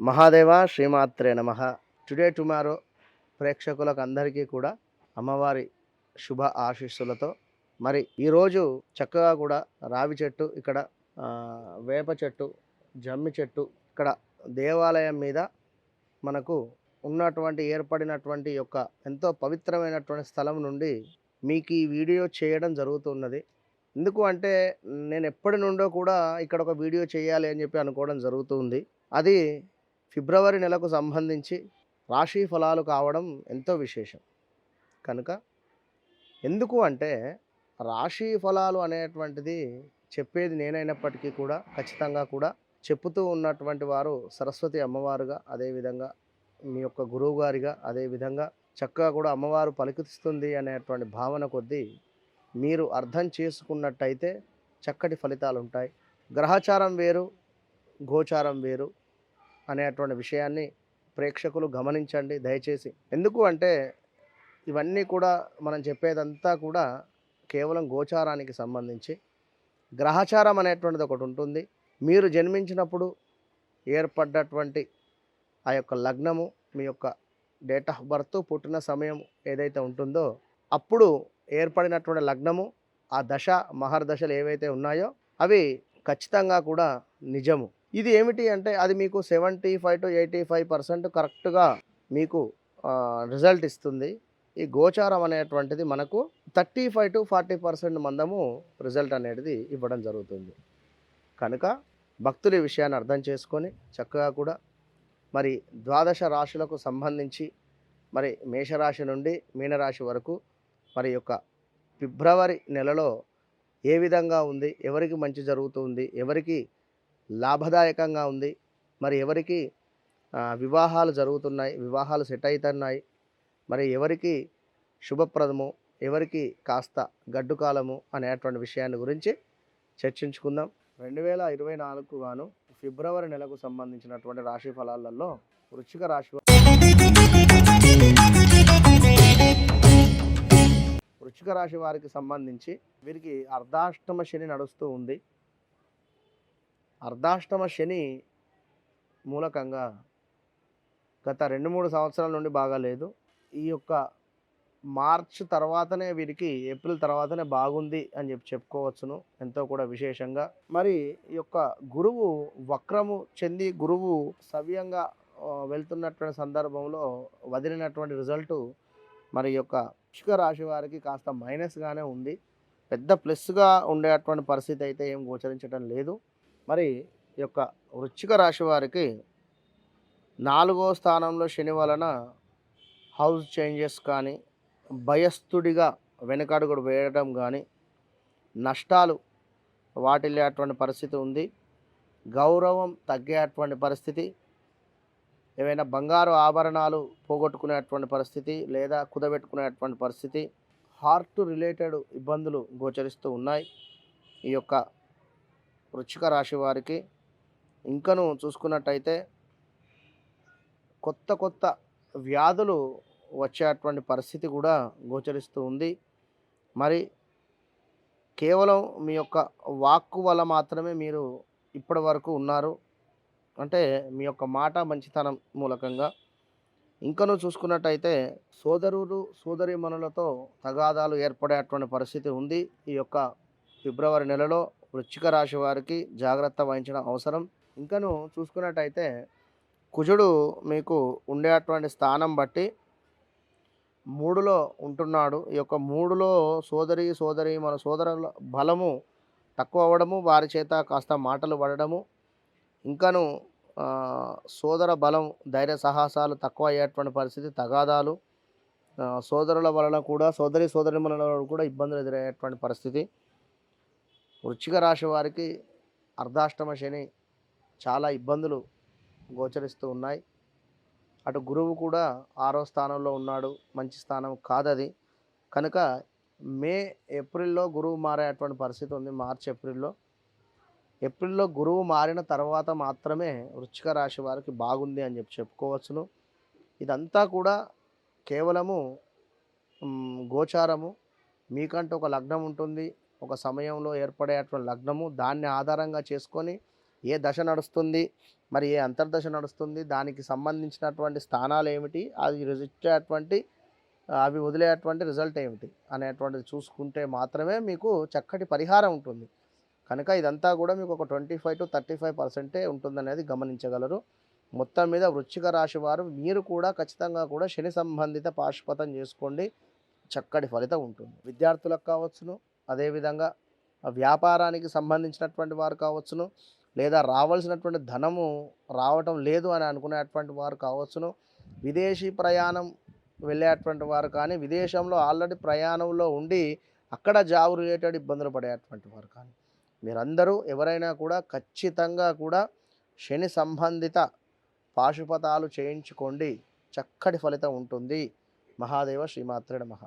మహాదేవ శ్రీమాత్రే నమః. Today tomorrow ప్రేక్షకులకు అందరికీ కూడా అమ్మవారి శుభ ఆశీస్సులతో మరి ఈరోజు చక్కగా కూడా రావి చెట్టు ఇక్కడ వేప చెట్టు, జమ్మి చెట్టు ఇక్కడ దేవాలయం మీద మనకు ఉన్నటువంటి ఏర్పడినటువంటి యొక్క ఎంతో పవిత్రమైనటువంటి స్థలం నుండి మీకు ఈ వీడియో చేయడం జరుగుతున్నది. ఎందుకు అంటే నేను ఎప్పటి నుండో కూడా ఇక్కడ ఒక వీడియో చేయాలి అని చెప్పి అనుకోవడం జరుగుతుంది. అది ఫిబ్రవరి నెలకు సంబంధించి రాశి ఫలాలు కావడం ఎంతో విశేషం. కనుక ఎందుకు అంటే రాశి ఫలాలు అనేటువంటిది చెప్పేది నేనైనప్పటికీ కూడా ఖచ్చితంగా కూడా చెప్పుతూ ఉన్నటువంటి వారు సరస్వతి అమ్మవారుగా, అదేవిధంగా మీ యొక్క గురువు గారిగా, అదేవిధంగా చక్కగా కూడా అమ్మవారు పలికిస్తుంది అనేటువంటి భావన కొద్దీ మీరు అర్థం చేసుకున్నట్టయితే చక్కటి ఫలితాలు ఉంటాయి. గ్రహచారం వేరు, గోచారం వేరు అనేటువంటి విషయాన్ని ప్రేక్షకులు గమనించండి దయచేసి. ఎందుకు అంటే ఇవన్నీ కూడా మనం చెప్పేదంతా కూడా కేవలం గోచారానికి సంబంధించి. గ్రహచారం అనేటువంటిది ఒకటి ఉంటుంది. మీరు జన్మించినప్పుడు ఏర్పడ్డటువంటి ఆ యొక్క లగ్నము, మీ యొక్క డేట్ ఆఫ్ బర్త్, పుట్టిన సమయం ఏదైతే ఉంటుందో అప్పుడు ఏర్పడినటువంటి లగ్నము, ఆ దశ మహర్దశలు ఏవైతే ఉన్నాయో అవి ఖచ్చితంగా కూడా నిజము. ఇది ఏమిటి అంటే అది మీకు 75 to 85% కరెక్ట్గా మీకు రిజల్ట్ ఇస్తుంది. ఈ గోచారం అనేటువంటిది మనకు 35 to 40% మందము రిజల్ట్ అనేది ఇవ్వడం జరుగుతుంది. కనుక భక్తులు ఈ విషయాన్ని అర్థం చేసుకొని చక్కగా కూడా మరి ద్వాదశ రాశులకు సంబంధించి మరి మేషరాశి నుండి మీనరాశి వరకు మరి యొక్క ఫిబ్రవరి నెలలో ఏ విధంగా ఉంది, ఎవరికి మంచి జరుగుతుంది, ఎవరికి లాభదాయకంగా ఉంది, మరి ఎవరికి వివాహాలు జరుగుతున్నాయి, వివాహాలు సెట్ అవుతున్నాయి, మరి ఎవరికి శుభప్రదము, ఎవరికి కాస్త గడ్డు కాలము అనేటువంటి విషయాన్ని గురించి చర్చించుకుందాం. 2024 గాను ఫిబ్రవరి నెలకు సంబంధించినటువంటి రాశి ఫలాలలో వృశ్చిక రాశి వృశ్చిక రాశి వారికి సంబంధించి వీరికి అర్ధాష్టమ శని నడుస్తూ ఉంది. అర్ధాష్టమ శని మూలకంగా గత 2-3 సంవత్సరాల నుండి బాగాలేదు. ఈ యొక్క మార్చ్ తర్వాతనే వీరికి ఏప్రిల్ తర్వాతనే బాగుంది అని చెప్పుకోవచ్చును, ఎంతో కూడా విశేషంగా. మరి ఈ యొక్క గురువు వక్రము చెంది గురువు సవ్యంగా వెళ్తున్నటువంటి సందర్భంలో వదిలినటువంటి రిజల్టు మరి యొక్క వృశ్చిక రాశి వారికి కాస్త మైనస్గానే ఉంది. పెద్ద ప్లస్గా ఉండేటువంటి పరిస్థితి అయితే ఏం గోచరించడం లేదు. మరి ఈ యొక్క వృశ్చిక రాశి వారికి 4వ స్థానంలో శని వలన హౌస్ చేంజెస్ కానీ, భయస్థుడిగా వెనకడుగుడు వేయడం కానీ, నష్టాలు వాటిల్లేటువంటి పరిస్థితి ఉంది. గౌరవం తగ్గేటువంటి పరిస్థితి, ఏవైనా బంగారు ఆభరణాలు పోగొట్టుకునేటువంటి పరిస్థితి లేదా కుదబెట్టుకునేటువంటి పరిస్థితి, హార్ట్ రిలేటెడ్ ఇబ్బందులు గోచరిస్తూ ఉన్నాయి ఈ యొక్క వృశ్చిక రాశి వారికి. ఇంకను చూసుకున్నట్టయితే కొత్త కొత్త వ్యాధులు వచ్చేటువంటి పరిస్థితి కూడా గోచరిస్తూ ఉంది. మరి కేవలం మీ యొక్క వాక్కు వల్ల మాత్రమే మీరు ఇప్పటి వరకు ఉన్నారు, అంటే మీ యొక్క మాట మంచితనం మూలకంగా. ఇంకనూ చూసుకున్నట్టయితే సోదరులు సోదరీమణులతో తగాదాలు ఏర్పడేటువంటి పరిస్థితి ఉంది. ఈ యొక్క ఫిబ్రవరి నెలలో వృశ్చిక రాశి వారికి జాగ్రత్త వహించడం అవసరం. ఇంకను చూసుకున్నట్టయితే కుజుడు మీకు ఉండేటువంటి స్థానం బట్టి 3లో ఉంటున్నాడు. ఈ యొక్క 3లో మన సోదరుల బలము తక్కువ అవ్వడము, వారి చేత కాస్త మాటలు పడడము, ఇంకను సోదర బలం ధైర్య సాహసాలు తక్కువ అయ్యేటువంటి పరిస్థితి, తగాదాలు, సోదరుల వలన కూడా సోదరిమణుల కూడా ఇబ్బందులు ఎదురయ్యేటువంటి పరిస్థితి. వృశ్చిక రాశి వారికి అర్ధాష్టమ శని చాలా ఇబ్బందులు గోచరిస్తూ ఉన్నాయి. అటు గురువు కూడా 6వ స్థానంలో ఉన్నాడు, మంచి స్థానం కాదది. కనుక మే ఏప్రిల్లో గురువు మారేటువంటి పరిస్థితి ఉంది. మార్చ్ ఏప్రిల్లో గురువు మారిన తర్వాత మాత్రమే వృశ్చిక రాశి వారికి బాగుంది అని చెప్పుకోవచ్చును. ఇదంతా కూడా కేవలము గోచారము. మీకంటూ ఒక లగ్నం ఉంటుంది, ఒక సమయంలో ఏర్పడేటువంటి లగ్నము, దాన్ని ఆధారంగా చేసుకొని ఏ దశ నడుస్తుంది, మరి ఏ అంతర్దశ నడుస్తుంది, దానికి సంబంధించినటువంటి స్థానాలు ఏమిటి, అది ఇచ్చేటువంటి అవి వదిలేటువంటి రిజల్ట్ ఏమిటి అనేటువంటిది చూసుకుంటే మాత్రమే మీకు చక్కటి పరిహారం ఉంటుంది. కనుక ఇదంతా కూడా మీకు ఒక 25-35% ఉంటుందనేది గమనించగలరు. మొత్తం మీద వృశ్చిక రాశి వారు మీరు కూడా ఖచ్చితంగా కూడా శని సంబంధిత పాశుపతం చేసుకోండి. చక్కటి ఫలితం ఉంటుంది. విద్యార్థులకు కావచ్చును, అదేవిధంగా వ్యాపారానికి సంబంధించినటువంటి వారు కావచ్చును, లేదా రావాల్సినటువంటి ధనము రావటం లేదు అని అనుకునేటువంటి వారు కావచ్చును, విదేశీ ప్రయాణం వెళ్ళేటువంటి వారు కానీ, విదేశంలో ఆల్రెడీ ప్రయాణంలో ఉండి అక్కడ జాబ్ రిలేటెడ్ ఇబ్బందులు పడేటువంటి వారు కానీ, మీరందరూ ఎవరైనా కూడా ఖచ్చితంగా కూడా శని సంబంధిత పాశుపతాలు చేయించుకోండి. చక్కటి ఫలితం ఉంటుంది. మహాదేవ శ్రీమాత్రే నమః.